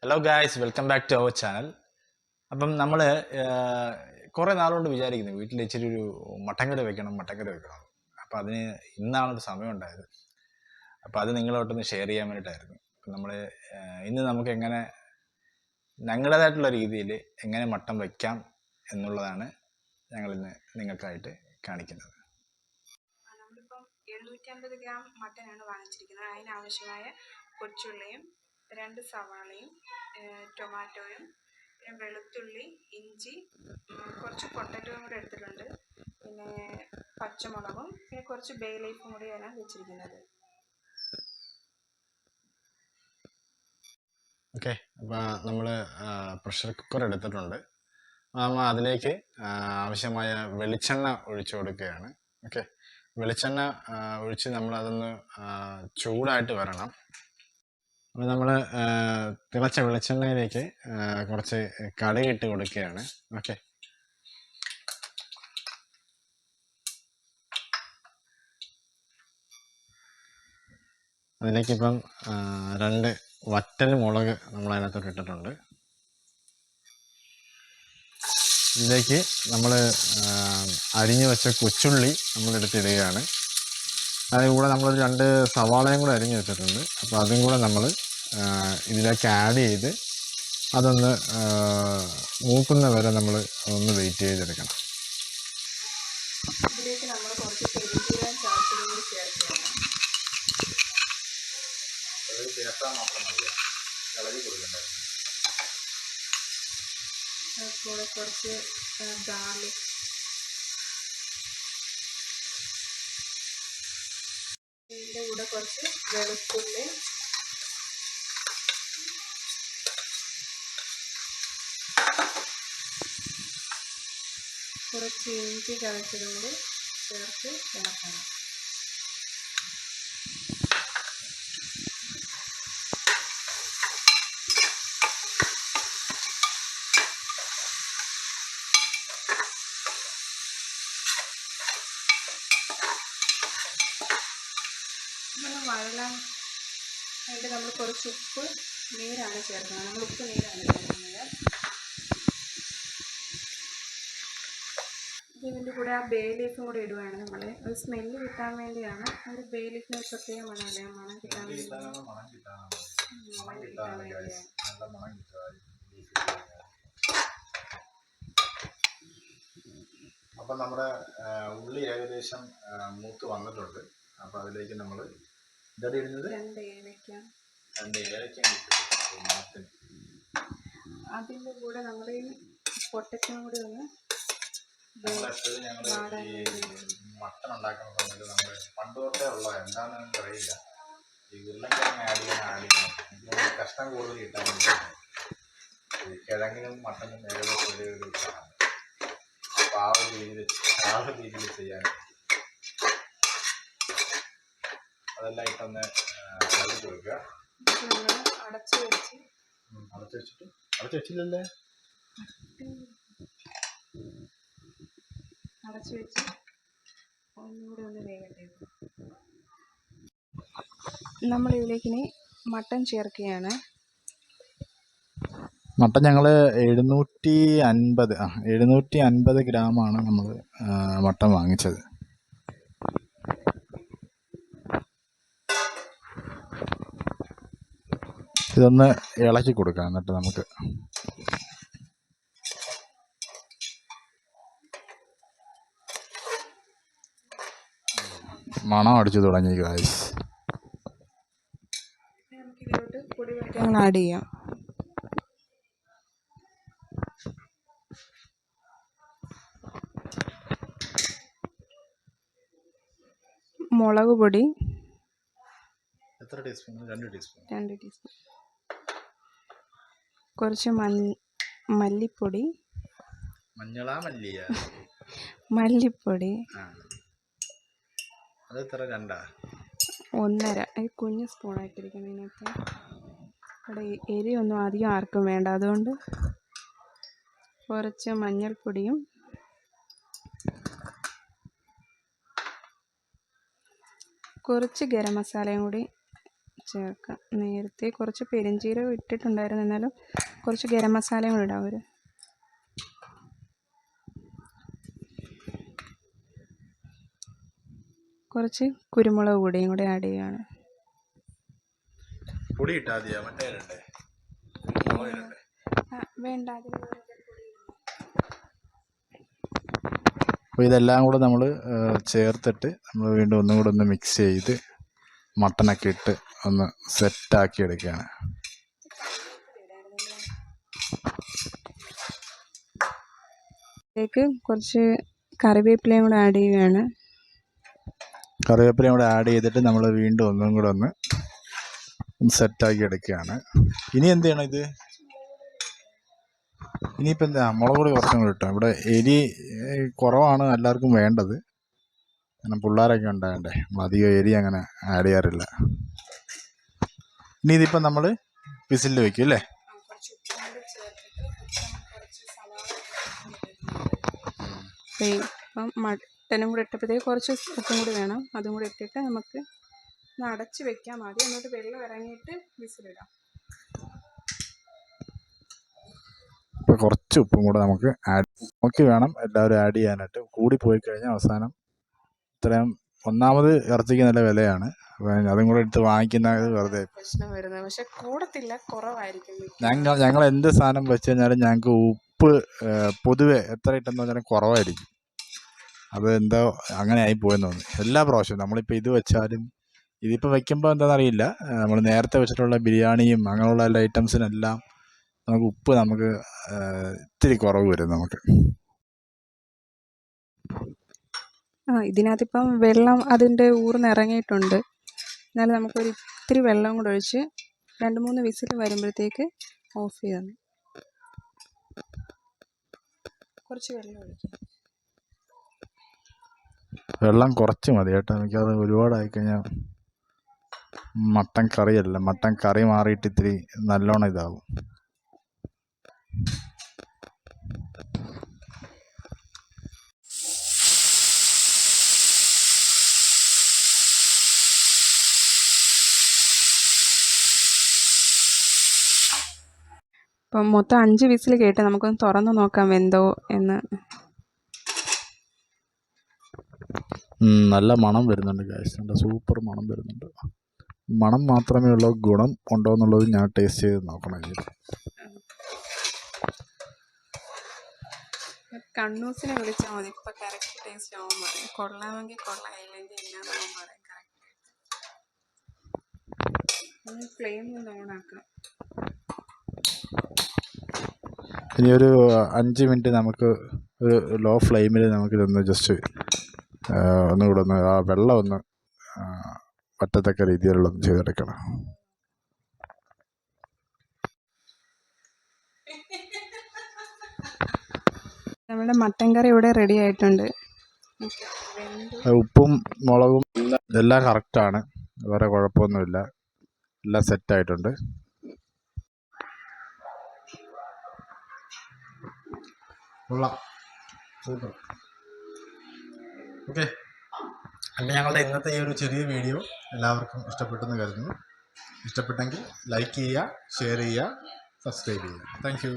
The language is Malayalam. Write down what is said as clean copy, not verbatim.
Hello guys, welcome back to our channel. അപ്പം നമ്മൾ കുറേ നാളുകൊണ്ട് വിചാരിക്കുന്നു വീട്ടിൽ ഇച്ചിരി ഒരു മട്ടൻ കറി വെക്കണം. അപ്പോൾ അതിന് ഇന്നാണൊരു സമയം ഉണ്ടായത്. അപ്പോൾ അത് നിങ്ങളോട്ടൊന്ന് ഷെയർ ചെയ്യാൻ വേണ്ടിയിട്ടായിരുന്നു. അപ്പം നമ്മൾ ഇന്ന് നമുക്ക് എങ്ങനെ ഞങ്ങളുടേതായിട്ടുള്ള രീതിയിൽ എങ്ങനെ മട്ടൻ വയ്ക്കാം എന്നുള്ളതാണ് ഞങ്ങളിന്ന് നിങ്ങൾക്കായിട്ട് കാണിക്കുന്നത്. നമ്മളിപ്പം 750 ഗ്രാം മട്ടനാണ് വാങ്ങിച്ചിരിക്കുന്നത്. അതിനാവശ്യമായ കൊച്ചുള്ളിയും 2 സവാളയും ടൊമാറ്റോയും പിന്നെ വെളുത്തുള്ളി, ഇഞ്ചി, കുറച്ച് പൊട്ടറ്റോയും കൂടെ എടുത്തിട്ടുണ്ട്. പിന്നെ പച്ചമുളകും പിന്നെ കുറച്ച് ബേ ലീഫും കൂടിയാണ് വെച്ചിരിക്കുന്നത്. ഓക്കെ, അപ്പോൾ നമ്മൾ പ്രഷർ കുക്കർ എടുത്തിട്ടുണ്ട്. അതിലേക്ക് ആവശ്യമായ വെളിച്ചെണ്ണ ഒഴിച്ചു കൊടുക്കുകയാണ്. ഓക്കെ, വെളിച്ചെണ്ണ ഒഴിച്ച് നമ്മളതൊന്ന് ചൂടായിട്ട് വരണം. അപ്പോൾ നമ്മൾ തിളച്ച വെളിച്ചെണ്ണയിലേക്ക് കുറച്ച് കടുകിട്ട് കൊടുക്കുകയാണ്. ഓക്കെ, അതിലേക്കിപ്പം 2 വറ്റൽ മുളക് നമ്മൾ അതിനകത്തോട്ട് ഇട്ടിട്ടുണ്ട്. ഇതിലേക്ക് നമ്മൾ അരിഞ്ഞു വെച്ച കൊച്ചുള്ളി നമ്മളെടുത്തിടുകയാണ്. അതിന് കൂടെ നമ്മളൊരു 2 സവാളയും കൂടെ അരിഞ്ഞു വെച്ചിട്ടുണ്ട്. അപ്പോൾ അതും കൂടെ നമ്മൾ ഇതിലേക്ക് ആഡ് ചെയ്ത് അതൊന്ന് മൂക്കുന്ന വരെ നമ്മൾ ഒന്ന് വെയിറ്റ് ചെയ്തെടുക്കണം. ഇതിലേക്ക് നമ്മൾ കുറച്ച് പെരുംജീരകം ചതച്ചതും കൂടി ചേർക്കുകയാണ്. അതുപോലെ കുറച്ച് ഗാർലിക്, ഇതിൻ്റെ കൂടെ കുറച്ച് വെളുത്തുള്ളി, കുറച്ച് ഇഞ്ചി ചതച്ചതും കൂടി ചേർത്ത് ഇളക്കണം. വഴലാൻ വേണ്ടി നമ്മൾ കുറച്ച് ഉപ്പ് നീരാണ് ചേർക്കുന്നത്. നമ്മൾ ഉപ്പ് നീരാണ് ചേർക്കുന്നത്. ഇതിൻ്റെ കൂടെ ആ ബേ ലീഫും കൂടെ ഇടുകയാണ്. നമ്മൾ ഒരു സ്മെല്ല് കിട്ടാൻ വേണ്ടിയാണ്. ഒരു ബേ ലീഫിന് പ്രത്യേക മണമല്ലേ, മണം കിട്ടാൻ വേണ്ടിയാണ്. അപ്പം നമ്മുടെ ഉള്ളി ഏകദേശം മൂത്ത് വന്നിട്ടുണ്ട്. അപ്പോൾ അതിലേക്ക് നമ്മൾ ഇതടി ഇടുന്നത് 2 ഏലക്ക. അതിൻ്റെ കൂടെ നമ്മൾ ഈ പൊട്ടറ്റോയും കൂടി ഒന്ന് മട്ടൺ ഉണ്ടാക്കുന്ന സമയത്ത് നമ്മൾ പണ്ട് തൊട്ടേ ഉള്ള എന്താണെന്ന് അറിയില്ല, ഈ ഉരുളക്കിഴങ്ങ് ആഡ് ചെയ്യണം. കഷ്ണം കൂടുതൽ കിട്ടാൻ വേണ്ടി കിഴങ്ങിനും മട്ടനും ഏകദേശം ഒരു ആ ഒരു രീതിയിൽ ചെയ്യാൻ അതെല്ലാം ഇട്ടൊന്ന് ഇളക്കി കൊടുക്കുക. അടച്ചു വെച്ചില്ലല്ലേ അടച്ചു വെച്ച് ഒന്നുകൂടി ഒന്ന് വേഗട്ടെ. നമ്മളിതിലേക്ക് ഇനി മട്ടൻ ചേർക്കുകയാണ്. മട്ടൻ ഞങ്ങൾ 750 ഗ്രാമാണ് നമ്മൾ മട്ടൻ വാങ്ങിച്ചത്. ഇതൊന്ന് ഇളക്കി കൊടുക്കാം. എന്നിട്ട് നമുക്ക് മണം അടിച്ചു തുടങ്ങി ഗായ്സ്. നമുക്കിതിലോട്ട് പൊടിവെള്ളങ്ങൾ ആഡ് ചെയ്യാം. മുളക് പൊടി എത്ര ടീസ്പൂൺ? 2 ടീസ്പൂൺ. കുറച്ച് മല്ലിപ്പൊടി. മല്ലിപ്പൊടി അത് എത്ര? 2. 1.5 കുഞ്ഞ് സ്പൂണായിട്ടിരിക്കണം ഇതിനകത്ത്. അവിടെ എരിയൊന്നും അധികം ആർക്കും വേണ്ട, അതുകൊണ്ട് കുറച്ച് മഞ്ഞൾപ്പൊടിയും കുറച്ച് ഗരം മസാലയും കൂടി ചേർക്കാം. നേരത്തെ കുറച്ച് പെരുംജീരകം ഇട്ടിട്ടുണ്ടായിരുന്നു, എന്നാലും കുറച്ച് ഗരം മസാലയും കൂടെ ഇടാം. കുറച്ച് കുരുമുളക് പൊടിയും കൂടെ ആഡ് ചെയ്യുകയാണ്. പൊടി ഇട്ടാൽ മതിയോ? മറ്റേ വേണ്ട, അപ്പോൾ ഇതെല്ലാം കൂടെ നമ്മൾ ചേർത്തിട്ട് നമ്മൾ വീണ്ടും ഒന്നും കൂടെ ഒന്ന് മിക്സ് ചെയ്ത് മട്ടനൊക്കെ ഇട്ട് ഒന്ന് സെറ്റാക്കി എടുക്കുകയാണ്. ഇതിലേക്ക് കുറച്ച് കറിവേപ്പിലയും കൂടെ ആഡ് ചെയ്യുകയാണ്. കറിവേപ്പിലയും കൂടെ ആഡ് ചെയ്തിട്ട് നമ്മൾ വീണ്ടും ഒന്നും കൂടെ ഒന്ന് സെറ്റാക്കി എടുക്കുകയാണ്. ഇനി എന്ത് ചെയ്യണം? ഇത് ഇനിയിപ്പോൾ എന്താ, മുളക് പൊടി കുറച്ചും കൂടി ഇട്ടോ. ഇവിടെ എരി കുറവാണ് എല്ലാവർക്കും വേണ്ടത്, കാരണം പിള്ളേരൊക്കെ ഉണ്ടാകണ്ടേ, അധികം എരി അങ്ങനെ ആഡ് ചെയ്യാറില്ല. ഇനി ഇതിപ്പം നമ്മൾ വിസിലിൽ വെക്കും അല്ലേ? ഇപ്പം മട്ടനും കൂടെ ഇട്ടപ്പോഴത്തേക്ക് കുറച്ച് ഉപ്പും കൂടി വേണം, അതും കൂടി ഇട്ടിട്ട് നമുക്ക് അടച്ച് വെക്കാം. ആദ്യം എന്നിട്ട് വെള്ളം ഇറങ്ങിയിട്ട് വിസിലിടാം. ഇപ്പോൾ കുറച്ച് ഉപ്പും കൂടെ നമുക്ക് നോക്കി വേണം എല്ലാവരും ആഡ് ചെയ്യാനായിട്ട്. കൂടി പോയി കഴിഞ്ഞാൽ അവസാനം ഇത്രയും, ഒന്നാമത് ഇറച്ചിക്ക് നല്ല വിലയാണ്, അതും കൂടെ എടുത്ത് വാങ്ങിക്കുന്നത് വെറുതെ പ്രശ്നം വരുന്നത്. പക്ഷെ കൂടത്തില്ല, കുറവായിരിക്കും. ഞങ്ങൾ എന്ത് സാധനം വെച്ച് കഴിഞ്ഞാലും ഞങ്ങൾക്ക് ഉപ്പ് പൊതുവെ എത്ര ഇട്ടെന്ന് പറഞ്ഞാലും കുറവായിരിക്കും. അത് എന്തോ അങ്ങനെ ആയി പോയെന്ന് തോന്നുന്നു എല്ലാ പ്രാവശ്യവും. നമ്മളിപ്പോൾ ഇത് വെച്ചാലും ഇതിപ്പോൾ വെക്കുമ്പോൾ എന്താണെന്നറിയില്ല, നമ്മൾ നേരത്തെ വെച്ചിട്ടുള്ള ബിരിയാണിയും അങ്ങനെയുള്ള എല്ലാ ഐറ്റംസിനെല്ലാം നമുക്ക് ഉപ്പ് നമുക്ക് ഇത്തിരി കുറവ് വരും നമുക്ക്. ഇതിനകത്തിപ്പം വെള്ളം അതിൻ്റെ ഊർന്നിറങ്ങിയിട്ടുണ്ട്, എന്നാലും നമുക്കൊരു ഇത്തിരി വെള്ളം കൂടെ ഒഴിച്ച് 2-3 വിസിൽ വരുമ്പോഴത്തേക്ക് ഓഫ് ചെയ്യണം. കുറച്ച് വെള്ളം ഒഴിക്കും. വെള്ളം കുറച്ച് മതി കേട്ടോ, എനിക്കത് ഒരുപാടായി കഴിഞ്ഞാൽ മട്ടൻ കറിയല്ല, മട്ടൻ കറി മാറിയിട്ട് ഇത്തിരി നല്ലോണം ഇതാവും. അപ്പം മൊത്തം 5 വിസിൽ കേട്ട് നമുക്കൊന്ന് തുറന്ന് നോക്കാം വെന്തോ എന്ന്. നല്ല മണം വരുന്നുണ്ട് ഗൈസ്, നല്ല സൂപ്പർ മണം വരുന്നുണ്ട്. മണം മാത്രമേ ഉള്ളൂ, ഗുണം ഉണ്ടോ എന്നുള്ളത് ഞാൻ ടേസ്റ്റ് ചെയ്ത് നോക്കണം. കണ്ണൂസിനെ വിളിച്ചാൽ മതി, ഇപ്പം കറക്റ്റ് ടേസ്റ്റ് ആവാൻ പറയും. കൊള്ളാമെങ്കിൽ കൊള്ളാം, ഇല്ലെങ്കിൽ ഇല്ലാന്നാവാൻ പറയും. കറക്റ്റ് ഫ്ലെയിം ഒന്ന് ഓണാക്കാം. ഇനി ഒരു 5 മിനിറ്റ് നമുക്ക് ഒരു ലോ ഫ്ലെയിമിൽ നമുക്കിതൊന്ന് ജസ്റ്റ് ഒന്നുകൂടെ ഒന്ന് ആ വെള്ളം ഒന്ന് പറ്റത്തക്ക രീതിയിലുള്ളൊന്ന് ചെയ്തെടുക്കണം. നമ്മുടെ മട്ടൻ കറി ഇവിടെ റെഡി ആയിട്ടുണ്ട്. ഉപ്പും മുളകും എല്ലാം കറക്റ്റാണ്, വേറെ കുഴപ്പമൊന്നുമില്ല, എല്ലാം സെറ്റായിട്ടുണ്ട്. കൊള്ളാം, സൂപ്പർ. ഓക്കെ, അപ്പം ഞങ്ങളുടെ ഇന്നത്തെ ഈ ഒരു ചെറിയ വീഡിയോ എല്ലാവർക്കും ഇഷ്ടപ്പെട്ടെന്ന് കരുതുന്നു. ഇഷ്ടപ്പെട്ടെങ്കിൽ ലൈക്ക് ചെയ്യുക, ഷെയർ ചെയ്യുക, സബ്സ്ക്രൈബ് ചെയ്യുക. Thank you.